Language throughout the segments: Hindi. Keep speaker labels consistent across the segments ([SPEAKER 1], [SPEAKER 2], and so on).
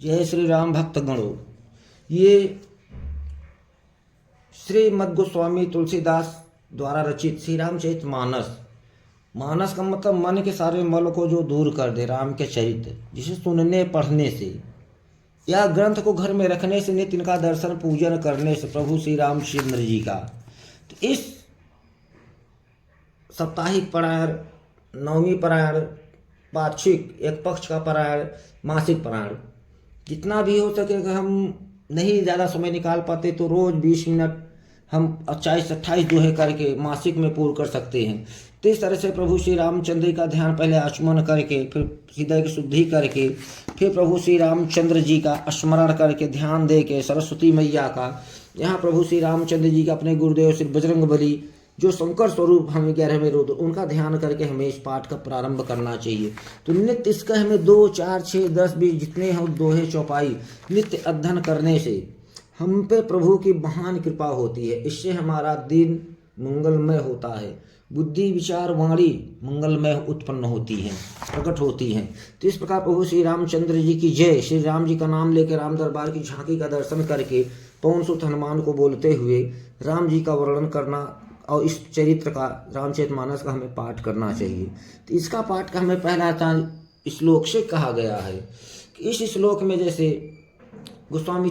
[SPEAKER 1] जय श्री राम भक्तगणों। ये श्रीमद् गोस्वामी तुलसीदास द्वारा रचित श्री रामचरित मानस। मानस का मतलब मन के सारे मल को जो दूर कर दे, राम के चरित्र, जिसे सुनने पढ़ने से या ग्रंथ को घर में रखने से, नित्य इनका दर्शन पूजन करने से प्रभु श्री रामचंद्र जी का। तो इस साप्ताहिक पारायण, नवमी पारायण, पाक्षिक एक पक्ष का पारायण, मासिक पारायण, जितना भी हो सके, अगर हम नहीं ज़्यादा समय निकाल पाते तो रोज़ 20 मिनट हम 28-28 दोहे करके मासिक में पूर्ण कर सकते हैं। तो इस तरह से प्रभु श्री रामचंद्र जी का ध्यान पहले आचमन करके, फिर हृदय की शुद्धि करके, फिर प्रभु श्री रामचंद्र जी का स्मरण करके, ध्यान दे के सरस्वती मैया का, यहाँ प्रभु श्री रामचंद्र जी का अपने गुरुदेव श्री बजरंगबली जो शंकर स्वरूप हमें 11वें रुद्र, उनका ध्यान करके हमें इस पाठ का प्रारंभ करना चाहिए। तो नित्य इसका हमें 2, 4, 6, 10, 20 जितने हम दोहे चौपाई नित्य अध्ययन करने से हम पे प्रभु की महान कृपा होती है। इससे हमारा दिन मंगलमय होता है, बुद्धि विचार वाणी मंगलमय उत्पन्न होती हैं, प्रकट होती हैं। तो इस प्रकार प्रभु श्री रामचंद्र जी की जय। श्री राम जी का नाम लेकर राम दरबार की झांकी का दर्शन करके पवन सुत हनुमान को बोलते हुए राम जी का वर्णन करना और इस चरित्र का, रामचरितमानस का हमें पाठ करना चाहिए। तो इसका पाठ का हमें पहला श्लोक से कहा गया है कि इस श्लोक में जैसे गोस्वामी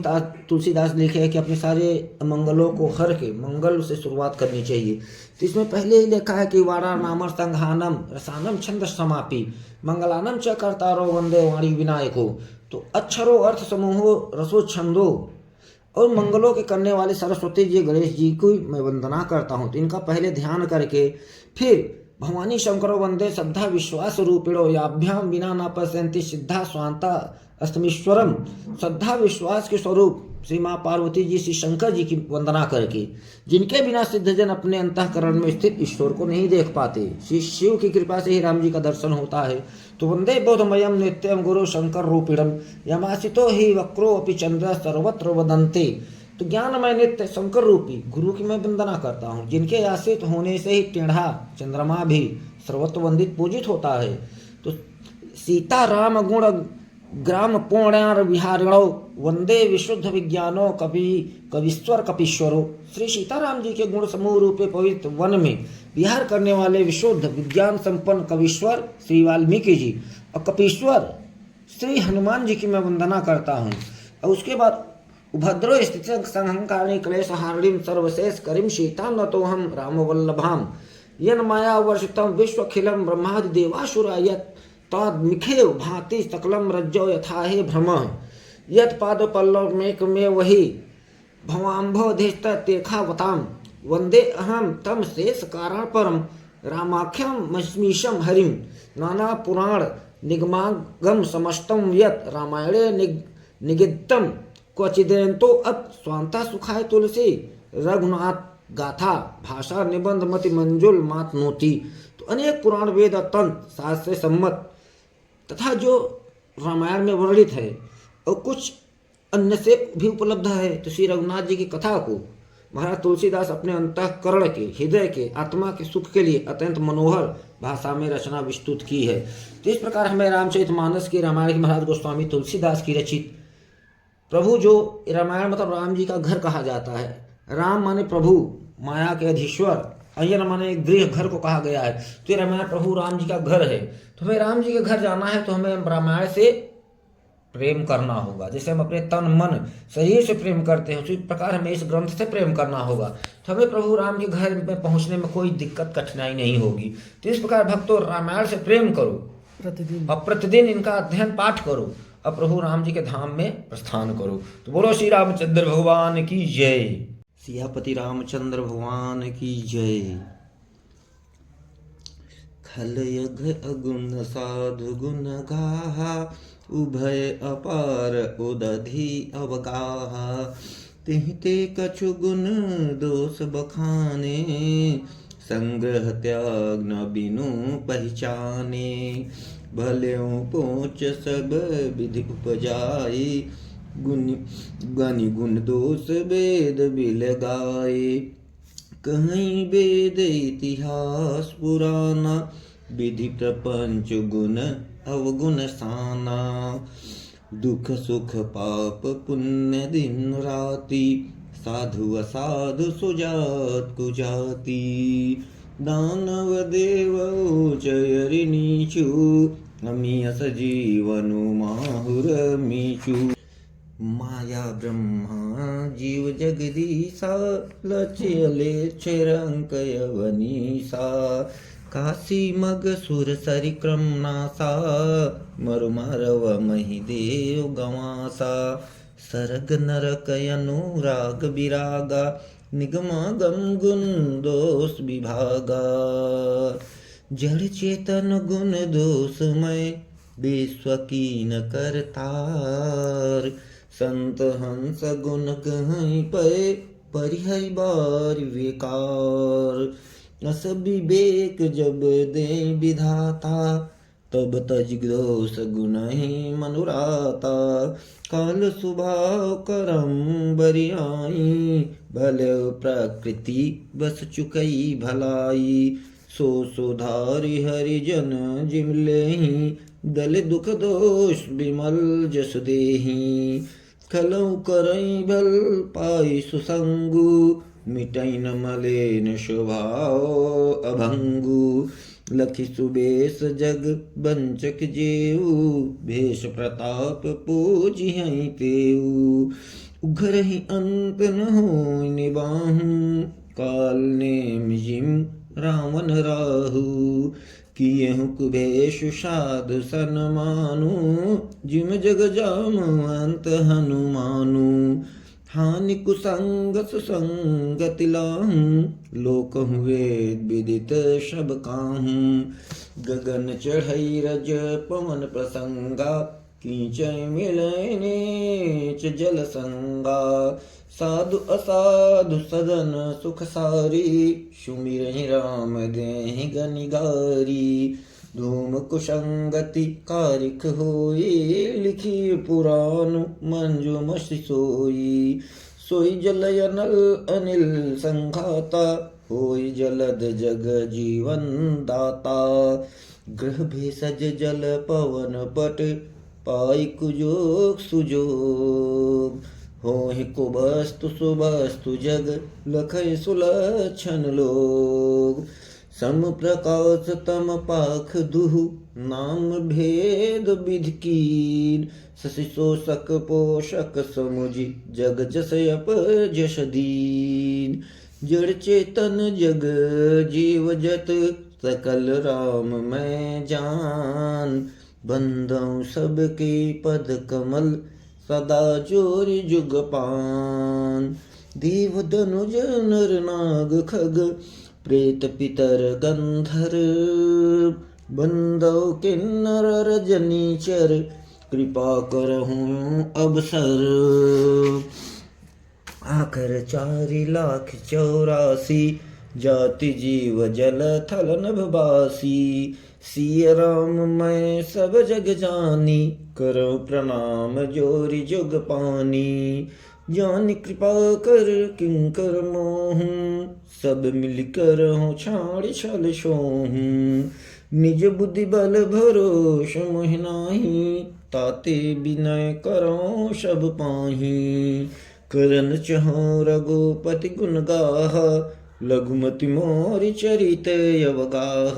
[SPEAKER 1] तुलसीदास लिखे है कि अपने सारे मंगलों को हर के मंगल से शुरुआत करनी चाहिए। तो इसमें पहले ही लिखा है कि वारा नामर संघानम रसानम छंद समापी मंगलानम च कर्तारो वंदे वाणी विनायको। तो अक्षरो अर्थ समूहो रसो छंदो, और मंगलों के करने वाले सरस्वती जी गणेश जी को मैं वंदना करता हूँ। तो इनका पहले ध्यान करके फिर भवानी शंकरो वंदे श्रद्धा विश्वास रूपिणो याभ्याम बिना न पश्यन्ति सिद्धा स्वांता अस्तमीश्वरम। श्रद्धा विश्वास के स्वरूप श्री माँ पार्वती जी श्री शंकर जी की वंदना करके, जिनके बिना सिद्धजन अपने अंतःकरण में स्थित ईश्वर को नहीं देख पाते, श्री शिव की कृपा से ही राम जी का दर्शन होता है। तो वंदे बोधमयम नित्यम गुरु शंकर रूपिणम यमासितो ही वक्रो अपि चंद्र सर्वत्र वदन्ते। तो ज्ञानमय नित्य शंकर रूपी गुरु की मैं वंदना करता हूँ, जिनके आश्रित होने से ही टेढ़ा चंद्रमा भी सर्वत्र वंदित पूजित होता है। तो सीता राम गुण ग्राम पुण्यार विहारिणो वंदे विशुद्ध विज्ञानो कविश्वर कपीश्वरो। श्री सीताराम जी के गुण समूह रूपे पवित्र वन में विहार करने वाले विशुद्ध विज्ञान संपन्न कविश्वर श्री वाल्मीकि जी और कपीश्वर श्री हनुमान जी की मैं वंदना करता हूँ। और उसके बाद उभद्रो स्थित संहंकारिणी क्लेश हारिणीम सर्वशेष करीम सीता न तो हम राम वल्लभाम यन माया वर्षितम विश्वखिलम ब्रह्मादि देवासुरायत तद्मिखेव भांति सकलम रज्जो यथा हे भ्रम यत पाद पल्लव मेक में वही भवाम्भोधिष्ठ तीर्थावताम वंदे अहम तम शेष कारण परम रामाख्यम मस्मीशम हरिम नाना पुराण निगमागम समस्तम यत रामायणे निगिद्धम क्वचिदेन्तो अत स्वांता सुखाय तुलसी रघुनाथ गाथा भाषा निबंध मति मंजुल मात नोती। तो अनेक पुराण वेद तंत्र शास्त्र सम्मत तथा जो रामायण में वर्णित है और कुछ अन्य से भी उपलब्ध है। तो श्री रघुनाथ जी की कथा को महाराज तुलसीदास अपने अंतःकरण के, हृदय के, आत्मा के सुख के लिए अत्यंत मनोहर भाषा में रचना विस्तृत की है। तो इस प्रकार हमें रामचरितमानस की, रामायण की महाराज गोस्वामी तुलसीदास की रचित प्रभु, जो रामायण मतलब राम जी का घर कहा जाता है। राम माने प्रभु, माया के अधीश्वर, अयन माने गृह, घर को कहा गया है। तो ये रामायण प्रभु राम जी का घर है। तो हमें राम जी के घर जाना है तो हमें रामायण से प्रेम करना होगा। जैसे हम अपने तन मन शरीर से प्रेम करते हैं, उसी प्रकार हमें इस ग्रंथ से प्रेम करना होगा। तो हमें प्रभु राम के घर में पहुंचने में कोई दिक्कत कठिनाई नहीं होगी। तो इस प्रकार भक्तों रामायण से प्रेम करो प्रतिदिन, और प्रतिदिन इनका अध्ययन पाठ करो, और प्रभु राम जी के धाम में प्रस्थान करो। तो बोलो श्री रामचंद्र भगवान की जय। सियापति रामचंद्र भगवान की जय। खलयघ अगुण साधु गुण गाहा उभय अपार उदधि अवगाहा तिहते कछु गुण दोष बखाने संग्रह त्याग न बिनु पहचाने भल्यों पोच सब विधि उपजाई गुनि गुण दोष वेद बिलगाए कहीं वेद इतिहास पुराना विधि प्रपंच गुण अवगुण साना दुख सुख पाप पुण्य दिन राति, साधु असाधु सुजात कुजाति। दानव देव उचयरि नीचु, अमियस जीवनु माहुर मीचु। माया ब्रह्मा जीव जगदीशा, लचयले रंक यवनीसा। काशी मग सुर सरिक्रम नासा, मरुमरव मही देव गवासा। सरग नरक अनुराग विरागा, निगमागम गुण दोष विभागा। जड़ चेतन गुण दोषमय, विश्व कीन करतार। संत हंस गुण गहै पै, परिहरि बार विकार। अस विवेक जब दे विधाता, तब तज दोष गुण ही मनुराता। काल स्वभाव करम बरियाई, भल प्रकृति बस चुकई भलाई। सो सुधारि हरिजन जिमलेहि, दल दुख दोष विमल जस देहि। खलौ करई भल पाई सुसंगु, मिटैन मलेन स्वभाव अभंगु। लखि सुबेश जग बंचक जेऊ, भेष प्रताप पूजिहि तेऊ। उघरहि अंत न होय निबाहु, काल नेम जिम रावण राहु। कियहु कुबेशु साधु सन्मानु, जिम जग जाम अंत हनुमानु। हानि कुसंग सुसंगति लाहू, लोकहु वेद विदित सब काहू। गगन चढ़ई रज पवन प्रसंगा, कीचय मिलय नीच जल संगा। साधु असाधु सदन सुख सारी, सुमिरहि राम देहि गनिगारी। धूम कुसंगति कारिक होई, लिखी पुराण मंजु मसि सोई। सोई जलय नल अनिल संघाता, होई जलद जग जीवन दाता। ग्रह भेषज जल पवन पट, पाई कुजोग सुजोग। होहि कुबस्तु सुबस्तु जग, लखै सुलक्षण लोग। सम प्रकाश तम पाख दुहु, नाम भेद विधि कीन। शशि शोषक पोषक समुझि, जग जस अप जस दीन। जड़ चेतन जग जीव जत, सकल राम मैं जान। बंदौ सबके पद कमल, सदा जोरि जुग पान। देव धनुज नर नाग खग, प्रेत पितर गंधर। बंदौ किन्नर रजनीचर, कृपा करहूँ अवसर। आकर 4,84,000, जाति जीव जल थल नभवासी। सिय राम मैं सब जग जानी, करो प्रणाम जोरि जुग पानी। जान कृपा कर किंकर मोहूँ, सब मिलकर हो छाड़ छल सोहूँ। निज बुद्धि बल भरोस मोहि नाहि, ताते विनय करो सब पाही। करन चहु रघुपति गुण गाहा, लघुमति मोरि चरित अवगाह।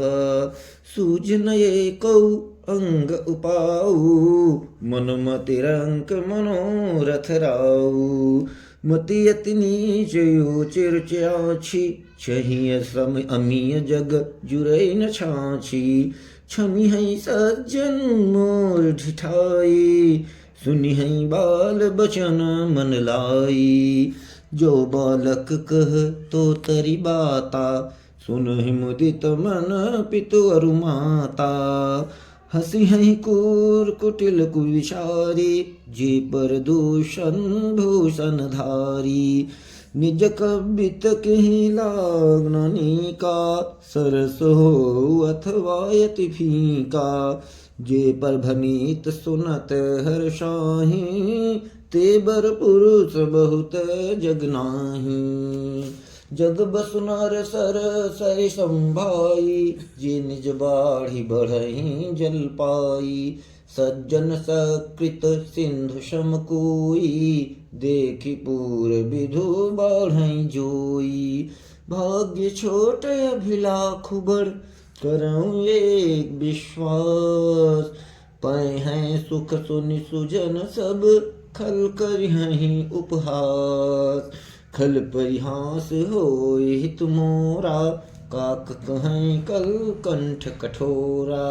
[SPEAKER 1] सूझ न एको अंग उपाऊ, मनुमति रंक मनोरथ राऊ। मति अति नीच योचिर च्याछि, चहिय सम अमीय जग जुरै न छाछि। छमि है सज्जन मोर ढिठाई, सुनि है बाल बचन मन लाई। जो बालक कह तो तरि बाता, सुनहि मुदित मन पितु अरु माता। हसी है कूर कुटिल कुविचारी, जे पर दूषण भूषण धारी। निज कबित कहि लागनानी का, सरस हो अथवा यति फीका। जे पर भनीत सुनत हर्षाहि, ते बर पुरुष बहुत जग नाहि। जग बसु नर सर सरि संभाई, जे निज बाढ़ि बढ़हि जल पाई। सज्जन सकृत सिंधु सम कोई, देखी पूर विधु बढ़ई जोई। भाग्य छोट अभिलाख बड़, करऊँ एक विश्वास। पै हैं सुख सुनि सुजन सब, खल करिहहि उपहास। खल परिहास होय हित मोरा, काक कहें कल कंठ कठोरा।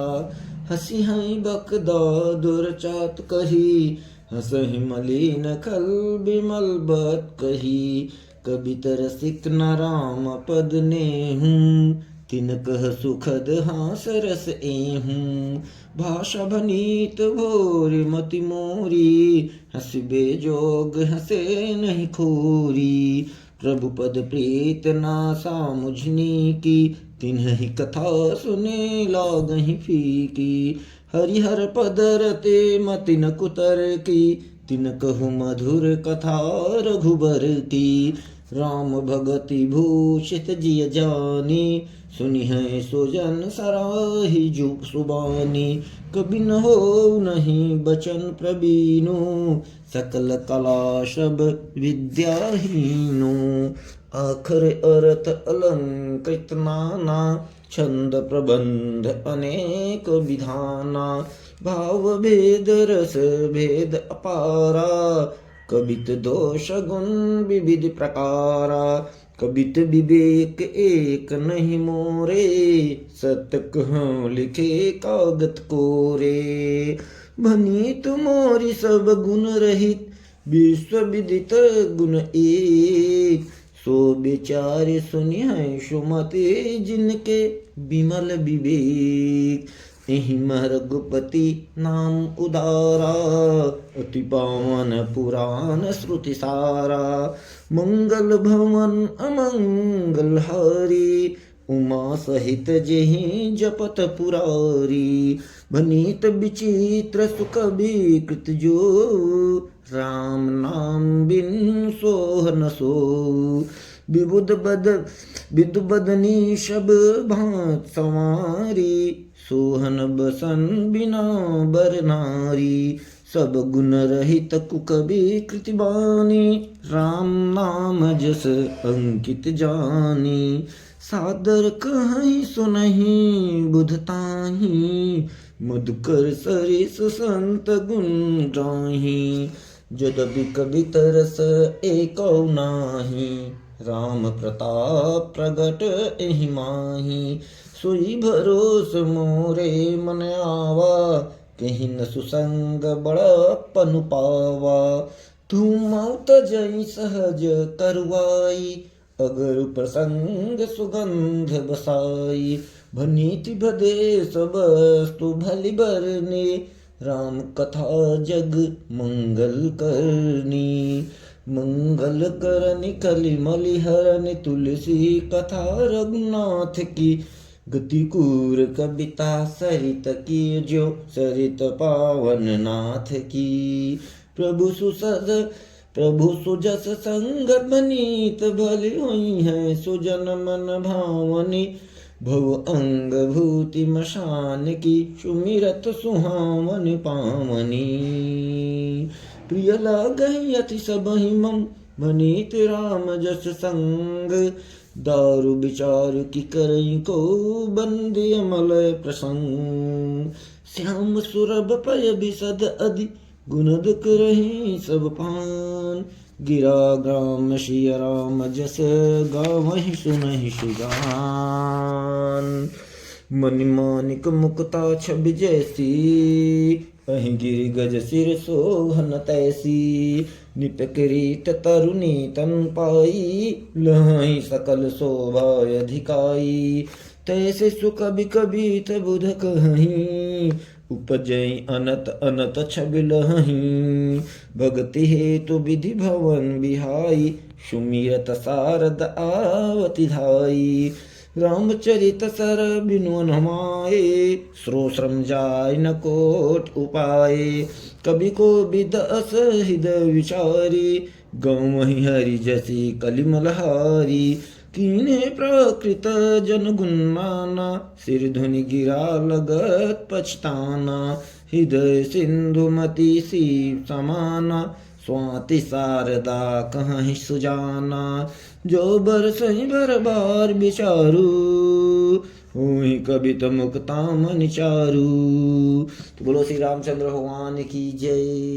[SPEAKER 1] हसी हैं बकदा दुरचात कही, हसहि मलिन खल बिमल बत कही। कवि तरसिक न राम पद नेहूँ, तिनकह सुखद हास रस एहूँ। भाषा भनीत भोर मति मोरी, हसिबे जोग हसे नहीं खोरी। प्रभु पद प्रीत नासा मुझनी की, तिन्हि कथा सुने लागहि फीकी। हरिहर पद रते मति न कुतर की, तिनकहु मधुर कथा रघुबर की। राम भगति भूषित जिय जानी, सुनि है सोजन सराही सुबानी। कबि न हो नहीं बचन प्रबीनु, सकल कला शब विद्याहीनु। आखर अर्थ अलंकृत नाना, छंद प्रबंध अनेक विधाना। भाव भेद रस भेद अपारा, कबित दोष गुण विविध प्रकारा। कबित विवेक एक नहीं मोरे, सत्य कहूँ लिखे कागत कोरे। भनीत मोरी सब गुण रहित, विश्व विदित गुण एक। सो विचार सुनिए सुमते, जिनके विमल विवेक। एहि रघुपति नाम उदारा, अति पावन पुराण श्रुति सारा। मंगल भवन अमंगल हारी, उमा सहित जेहि जपत पुरारी। भनीत विचित्र सुख विकृत जो, राम नाम बिन सोह न सो। विदु बदनी शब भात संवारी, सोहन बसन बिना बर नारी। सब गुण रहित कुकबि कृति बानी, राम नाम जस अंकित जानी। सादर कहीं सुनहि बुधताही, मधुकर सरिस संत गुण गाही। जदपि कवि तरस एको नाही, राम प्रताप प्रगट एहि माही। सोई भरोस मोरे मन आवा, कहीं न सुसंग बड़प्पन पावा। तुम जई सहज करवाई, अगर प्रसंग सुगंध बसाई। भनीति भदे सब वस्तु भली बरने, राम कथा जग मंगल करनी। मंगल करनि कलि मलिहरनि, तुलसी कथा रघुनाथ की। गति कूर कविता सरित की, जो सरित पावन नाथ की। प्रभु सुजस संगत भनीत, भली हुई है सुजन मन भावनी। भव अंग भूति मशान की, सुमिरत सुहावन पावनी। प्रिय लागहि अति सबहि मम, भनीत राम जस संग। दारु विचार की करई को, बंदे अमल प्रसंग। श्याम सुरभ पय बिसद अधि, गुणद करहि सब पान। गिरा ग्राम सिय राम जस, गावहि सुनहि सुजान। मनि मानिक मुक्ता छवि जैसी, अहि गिरि गज सिर सोहन तैसी। निप किरीट तरुणी तन पाई, लहै सकल शोभा अधिकाई। तैसे सुकबि कबीत बुध कहीं, उपजई अनत अनत छवि लहहीं। भगति हेतु विधि भवन बिहाई, सुमिरत सारद आवति धाई। रामचरित सर बिनु नमाए, श्रोश्रम जाय न कोट उपाय। कवि को विदस हृदय विचारी, गौमहि हरि जसी कलिमलहारी। कीने प्राकृत जन गुण नाना, सिर धुनि गिरा लगत पछताना। हृदय सिंधुमती सी समाना, स्वाति शारदा कहीं सुजाना। जो बरसहि भर बार बिचारू, हुई कवित मुक्ता मन चारू। तो बोलो श्री रामचंद्र भगवान की जय।